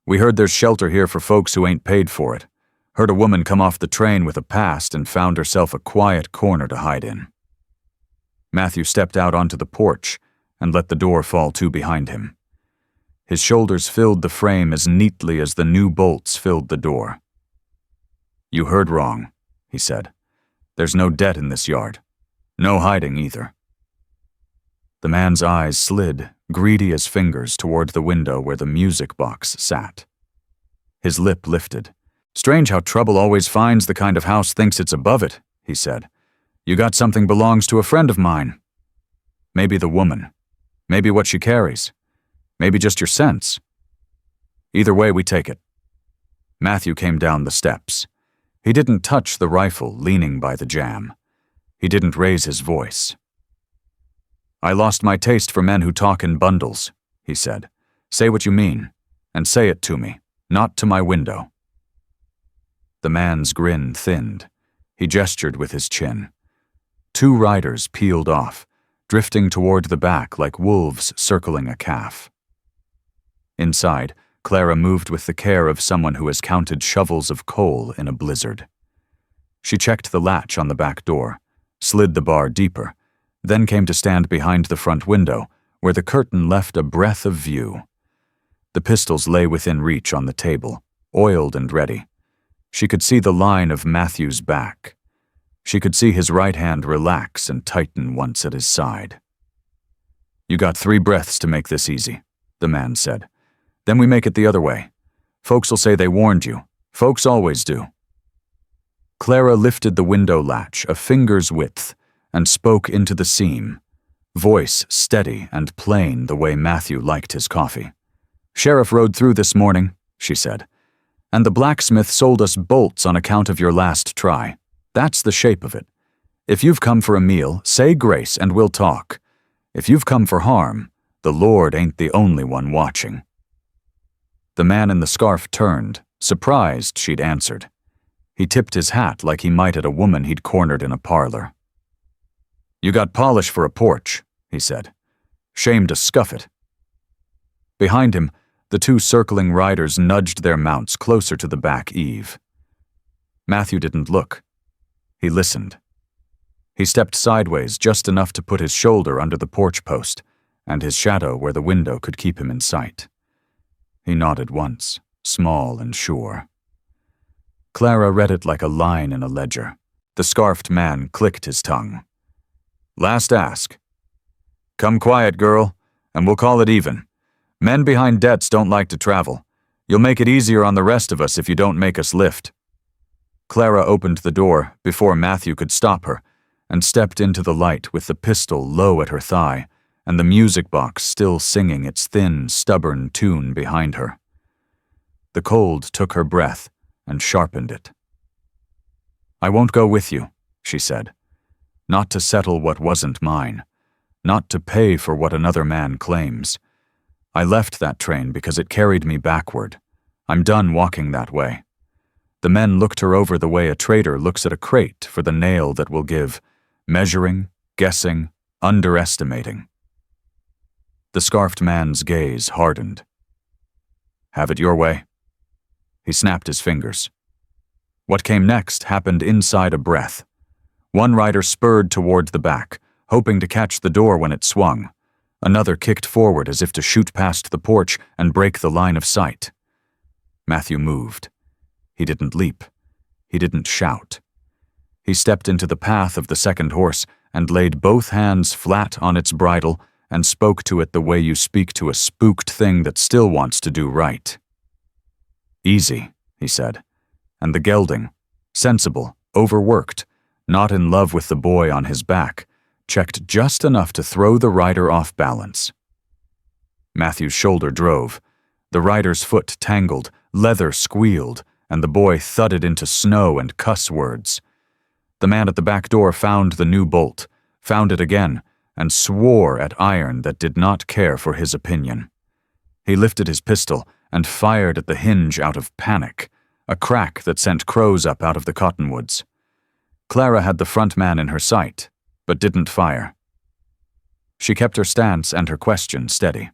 "We heard there's shelter here for folks who ain't paid for it. Heard a woman come off the train with a past and found herself a quiet corner to hide in." Matthew stepped out onto the porch and let the door fall to behind him. His shoulders filled the frame as neatly as the new bolts filled the door. "You heard wrong," he said. "There's no debt in this yard. No hiding either." The man's eyes slid, greedy as fingers, toward the window where the music box sat. His lip lifted. "Strange how trouble always finds the kind of house thinks it's above it," he said. "You got something belongs to a friend of mine. Maybe the woman. Maybe what she carries. Maybe just your sense. Either way, we take it." Matthew came down the steps. He didn't touch the rifle leaning by the jamb. He didn't raise his voice. "I lost my taste for men who talk in bundles," he said. "Say what you mean, and say it to me, not to my window." The man's grin thinned. He gestured with his chin. Two riders peeled off, drifting toward the back like wolves circling a calf. Inside, Clara moved with the care of someone who has counted shovels of coal in a blizzard. She checked the latch on the back door, slid the bar deeper, then came to stand behind the front window, where the curtain left a breath of view. The pistols lay within reach on the table, oiled and ready. She could see the line of Matthew's back. She could see his right hand relax and tighten once at his side. "You got 3 breaths to make this easy," the man said. "Then we make it the other way. Folks'll say they warned you. Folks always do." Clara lifted the window latch a finger's width and spoke into the seam, voice steady and plain the way Matthew liked his coffee. "Sheriff rode through this morning," she said, "and the blacksmith sold us bolts on account of your last try. That's the shape of it. If you've come for a meal, say grace and we'll talk. If you've come for harm, the Lord ain't the only one watching." The man in the scarf turned, surprised she'd answered. He tipped his hat like he might at a woman he'd cornered in a parlor. "You got polish for a porch," he said. "Shame to scuff it." Behind him, the 2 circling riders nudged their mounts closer to the back eave. Matthew didn't look. He listened. He stepped sideways just enough to put his shoulder under the porch post, and his shadow where the window could keep him in sight. He nodded once, small and sure. Clara read it like a line in a ledger. The scarfed man clicked his tongue. "Last ask. Come quiet, girl, and we'll call it even. Men behind debts don't like to travel. You'll make it easier on the rest of us if you don't make us lift." Clara opened the door before Matthew could stop her and stepped into the light with the pistol low at her thigh and the music box still singing its thin, stubborn tune behind her. The cold took her breath and sharpened it. "I won't go with you," she said. "Not to settle what wasn't mine. Not to pay for what another man claims. I left that train because it carried me backward. I'm done walking that way." The men looked her over the way a trader looks at a crate for the nail that will give, measuring, guessing, underestimating. The scarfed man's gaze hardened. "Have it your way." He snapped his fingers. What came next happened inside a breath. One rider spurred toward the back, hoping to catch the door when it swung. Another kicked forward as if to shoot past the porch and break the line of sight. Matthew moved. He didn't leap. He didn't shout. He stepped into the path of the second horse and laid both hands flat on its bridle and spoke to it the way you speak to a spooked thing that still wants to do right. "Easy," he said, and the gelding, sensible, overworked, not in love with the boy on his back, checked just enough to throw the rider off balance. Matthew's shoulder drove. The rider's foot tangled, leather squealed, and the boy thudded into snow and cuss words. The man at the back door found the new bolt, found it again, and swore at iron that did not care for his opinion. He lifted his pistol and fired at the hinge out of panic, a crack that sent crows up out of the cottonwoods. Clara had the front man in her sight, but didn't fire. She kept her stance and her question steady.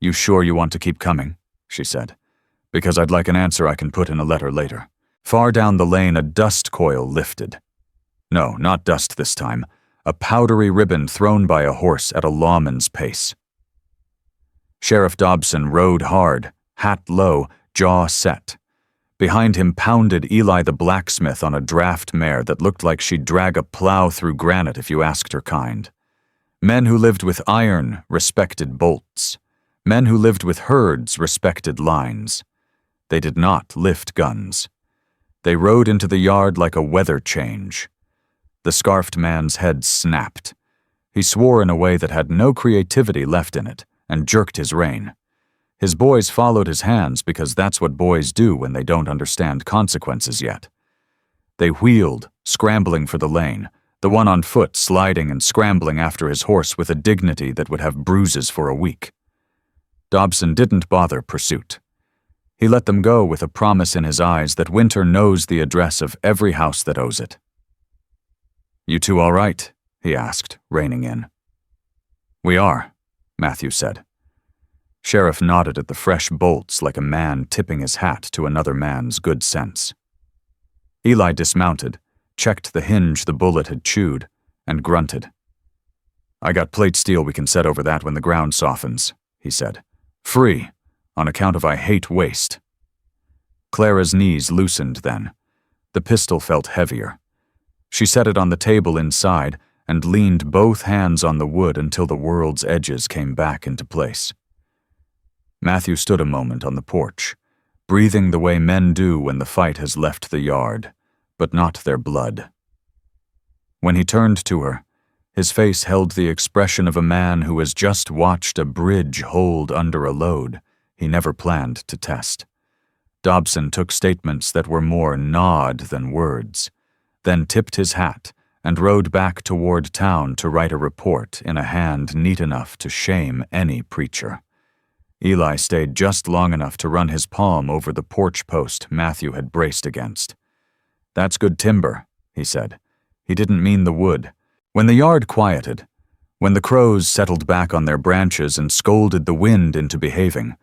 "You sure you want to keep coming?" she said. "Because I'd like an answer I can put in a letter later." Far down the lane, a dust coil lifted. No, not dust this time. A powdery ribbon thrown by a horse at a lawman's pace. Sheriff Dobson rode hard, hat low, jaw set. Behind him pounded Eli the blacksmith on a draft mare that looked like she'd drag a plow through granite if you asked her kind. Men who lived with iron respected bolts. Men who lived with herds respected lines. They did not lift guns. They rode into the yard like a weather change. The scarfed man's head snapped. He swore in a way that had no creativity left in it, and jerked his rein. His boys followed his hands because that's what boys do when they don't understand consequences yet. They wheeled, scrambling for the lane, the one on foot sliding and scrambling after his horse with a dignity that would have bruises for a week. Dobson didn't bother pursuit. He let them go with a promise in his eyes that Winter knows the address of every house that owes it. "You two all right?" he asked, reining in. "We are," Matthew said. Sheriff nodded at the fresh bolts like a man tipping his hat to another man's good sense. Eli dismounted, checked the hinge the bullet had chewed, and grunted. "I got plate steel we can set over that when the ground softens," he said. "Free, on account of I hate waste." Clara's knees loosened then. The pistol felt heavier. She set it on the table inside and leaned both hands on the wood until the world's edges came back into place. Matthew stood a moment on the porch, breathing the way men do when the fight has left the yard, but not their blood. When he turned to her, his face held the expression of a man who has just watched a bridge hold under a load he never planned to test. Dobson took statements that were more nod than words, then tipped his hat and rode back toward town to write a report in a hand neat enough to shame any preacher. Eli stayed just long enough to run his palm over the porch post Matthew had braced against. "That's good timber," he said. He didn't mean the wood. When the yard quieted, when the crows settled back on their branches and scolded the wind into behaving,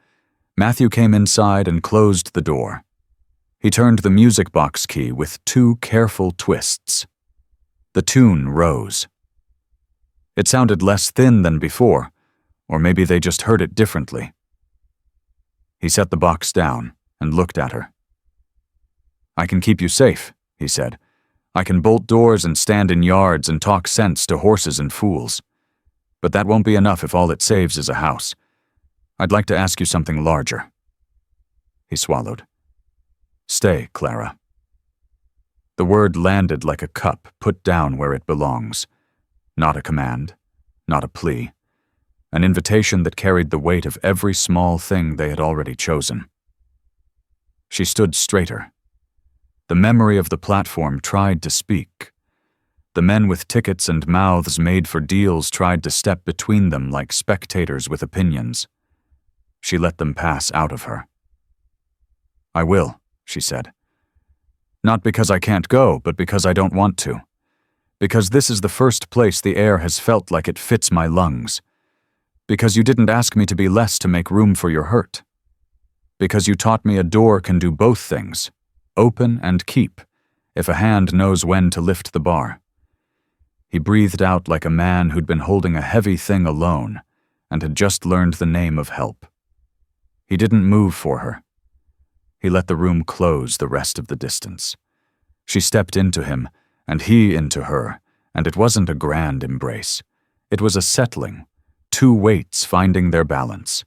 Matthew came inside and closed the door. He turned the music box key with 2 careful twists. The tune rose. It sounded less thin than before, or maybe they just heard it differently. He set the box down and looked at her. "I can keep you safe," he said. "I can bolt doors and stand in yards and talk sense to horses and fools. But that won't be enough if all it saves is a house. I'd like to ask you something larger." He swallowed. "Stay, Clara." The word landed like a cup put down where it belongs. Not a command, not a plea. An invitation that carried the weight of every small thing they had already chosen. She stood straighter. The memory of the platform tried to speak. The men with tickets and mouths made for deals tried to step between them like spectators with opinions. She let them pass out of her. "I will," she said. "Not because I can't go, but because I don't want to. Because this is the first place the air has felt like it fits my lungs. Because you didn't ask me to be less to make room for your hurt. Because you taught me a door can do both things, open and keep, if a hand knows when to lift the bar." He breathed out like a man who'd been holding a heavy thing alone and had just learned the name of help. He didn't move for her. He let the room close the rest of the distance. She stepped into him, and he into her, and it wasn't a grand embrace. It was a settling, 2 weights finding their balance.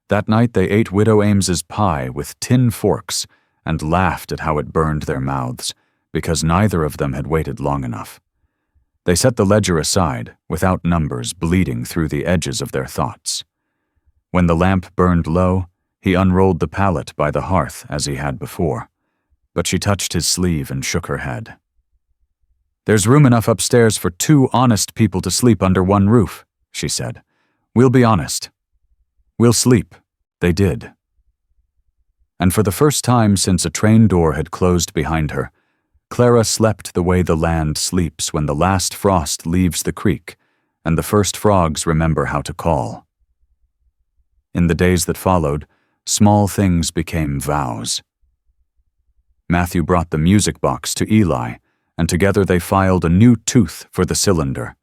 That night they ate Widow Ames's pie with tin forks and laughed at how it burned their mouths, because neither of them had waited long enough. They set the ledger aside, without numbers bleeding through the edges of their thoughts. When the lamp burned low, he unrolled the pallet by the hearth as he had before, but she touched his sleeve and shook her head. "There's room enough upstairs for 2 honest people to sleep under one roof," she said. "We'll be honest. We'll sleep." They did. And for the first time since a train door had closed behind her, Clara slept the way the land sleeps when the last frost leaves the creek and the first frogs remember how to call. In the days that followed, small things became vows. Matthew brought the music box to Eli, and together they filed a new tooth for the cylinder,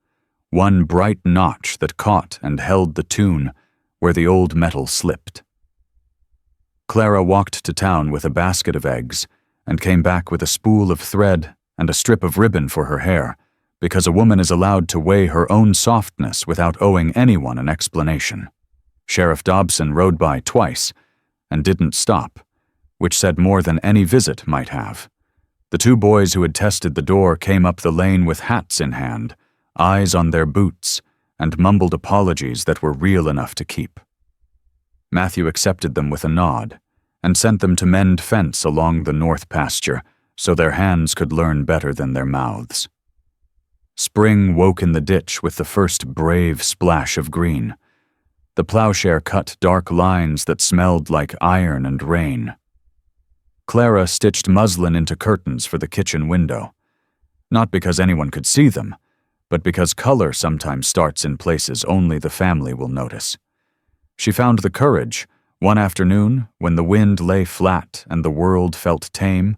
one bright notch that caught and held the tune where the old metal slipped. Clara walked to town with a basket of eggs and came back with a spool of thread and a strip of ribbon for her hair, because a woman is allowed to weigh her own softness without owing anyone an explanation. Sheriff Dobson rode by twice and didn't stop, which said more than any visit might have. The two boys who had tested the door came up the lane with hats in hand, eyes on their boots, and mumbled apologies that were real enough to keep. Matthew accepted them with a nod and sent them to mend fence along the north pasture so their hands could learn better than their mouths. Spring woke in the ditch with the first brave splash of green. The plowshare cut dark lines that smelled like iron and rain. Clara stitched muslin into curtains for the kitchen window, not because anyone could see them, but because color sometimes starts in places only the family will notice. She found the courage, one afternoon, when the wind lay flat and the world felt tame,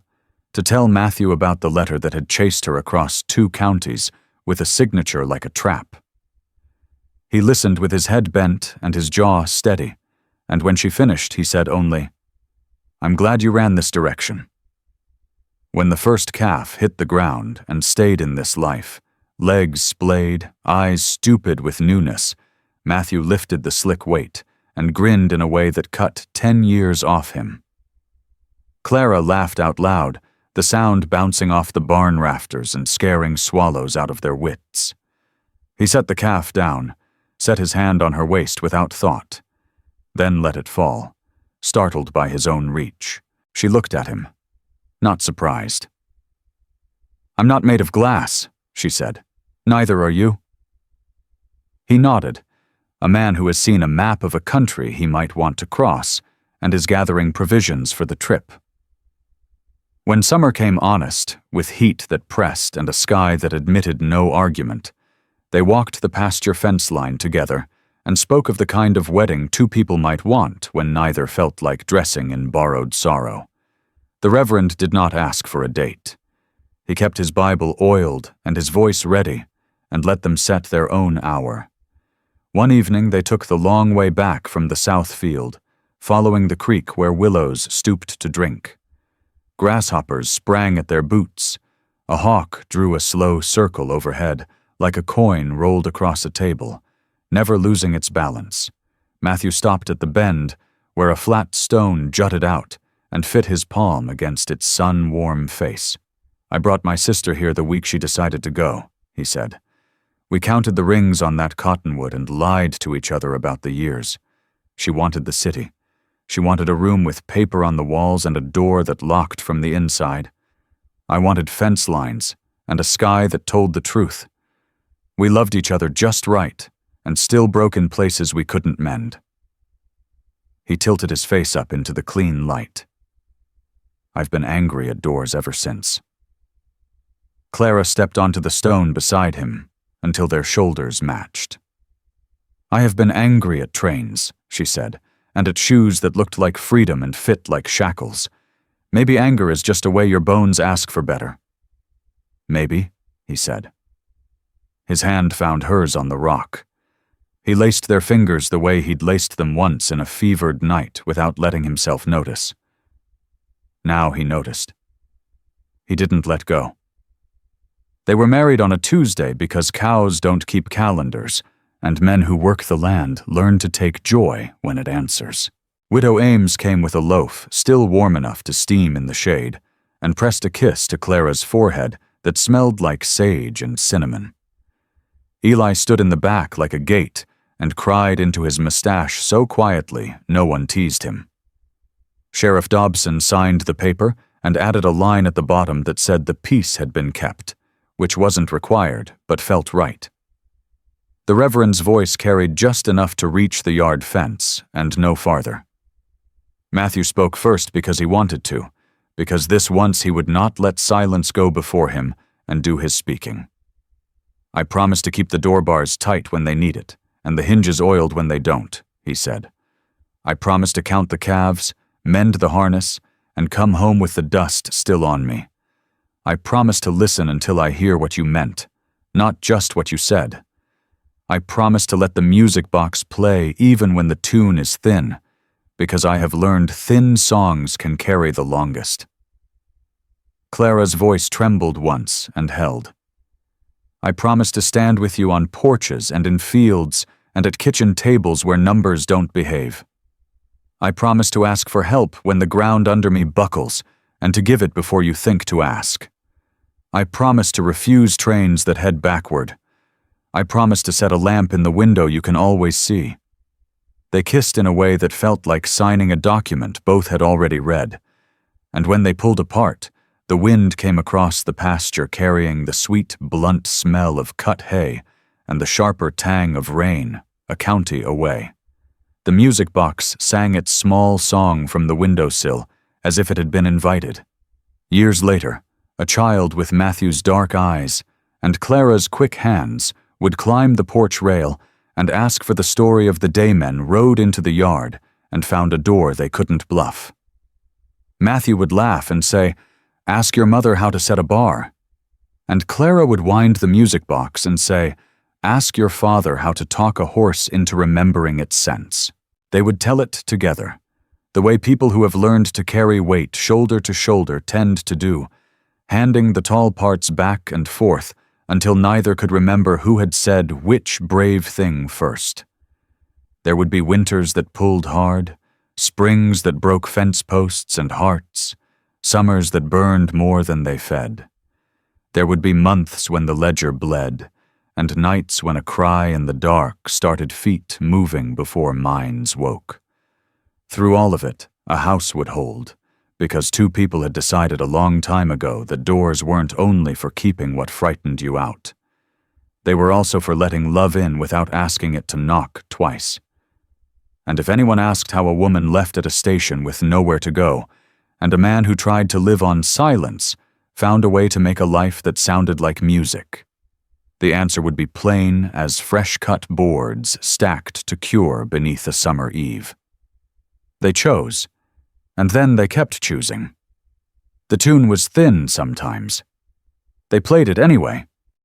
to tell Matthew about the letter that had chased her across 2 counties with a signature like a trap. He listened with his head bent and his jaw steady, and when she finished, he said only, "I'm glad you ran this direction." When the first calf hit the ground and stayed in this life, legs splayed, eyes stupid with newness, Matthew lifted the slick weight and grinned in a way that cut 10 years off him. Clara laughed out loud, the sound bouncing off the barn rafters and scaring swallows out of their wits. He set the calf down, set his hand on her waist without thought, then let it fall, startled by his own reach. She looked at him, not surprised. "I'm not made of glass," she said. "Neither are you." He nodded, a man who has seen a map of a country he might want to cross and is gathering provisions for the trip. When summer came honest, with heat that pressed and a sky that admitted no argument, they walked the pasture fence line together and spoke of the kind of wedding 2 people might want when neither felt like dressing in borrowed sorrow. The Reverend did not ask for a date. He kept his Bible oiled and his voice ready and let them set their own hour. One evening they took the long way back from the south field, following the creek where willows stooped to drink. Grasshoppers sprang at their boots. A hawk drew a slow circle overhead, like a coin rolled across a table, never losing its balance. Matthew stopped at the bend, where a flat stone jutted out and fit his palm against its sun-warm face. "I brought my sister here the week she decided to go," he said. "We counted the rings on that cottonwood and lied to each other about the years. She wanted the city. She wanted a room with paper on the walls and a door that locked from the inside. I wanted fence lines and a sky that told the truth. We loved each other just right and still broke in places we couldn't mend." He tilted his face up into the clean light. "I've been angry at doors ever since." Clara stepped onto the stone beside him until their shoulders matched. "I have been angry at trains," she said, "and at shoes that looked like freedom and fit like shackles. Maybe anger is just a way your bones ask for better." "Maybe," he said. His hand found hers on the rock. He laced their fingers the way he'd laced them once in a fevered night without letting himself notice. Now he noticed. He didn't let go. They were married on a Tuesday because cows don't keep calendars, and men who work the land learn to take joy when it answers. Widow Ames came with a loaf, still warm enough to steam in the shade, and pressed a kiss to Clara's forehead that smelled like sage and cinnamon. Eli stood in the back like a gate and cried into his mustache so quietly no one teased him. Sheriff Dobson signed the paper and added a line at the bottom that said the peace had been kept, which wasn't required but felt right. The Reverend's voice carried just enough to reach the yard fence and no farther. Matthew spoke first because he wanted to, because this once he would not let silence go before him and do his speaking. "I promise to keep the door bars tight when they need it, and the hinges oiled when they don't," he said. "I promise to count the calves, mend the harness, and come home with the dust still on me. I promise to listen until I hear what you meant, not just what you said. I promise to let the music box play even when the tune is thin, because I have learned thin songs can carry the longest." Clara's voice trembled once and held. "I promise to stand with you on porches and in fields and at kitchen tables where numbers don't behave. I promise to ask for help when the ground under me buckles and to give it before you think to ask. I promise to refuse trains that head backward. I promise to set a lamp in the window you can always see." They kissed in a way that felt like signing a document both had already read, and when they pulled apart, the wind came across the pasture carrying the sweet, blunt smell of cut hay and the sharper tang of rain, a county away. The music box sang its small song from the windowsill as if it had been invited. Years later, a child with Matthew's dark eyes and Clara's quick hands would climb the porch rail and ask for the story of the day men rode into the yard and found a door they couldn't bluff. Matthew would laugh and say, "Ask your mother how to set a bar." And Clara would wind the music box and say, "Ask your father how to talk a horse into remembering its sense." They would tell it together, the way people who have learned to carry weight shoulder to shoulder tend to do, handing the tall parts back and forth until neither could remember who had said which brave thing first. There would be winters that pulled hard, springs that broke fence posts and hearts, summers that burned more than they fed. There would be months when the ledger bled, and nights when a cry in the dark started feet moving before minds woke. Through all of it, a house would hold, because two people had decided a long time ago that doors weren't only for keeping what frightened you out. They were also for letting love in without asking it to knock twice. And if anyone asked how a woman left at a station with nowhere to go, and a man who tried to live on silence found a way to make a life that sounded like music, the answer would be plain as fresh-cut boards stacked to cure beneath a summer eve. They chose, and then they kept choosing. The tune was thin sometimes. They played it anyway,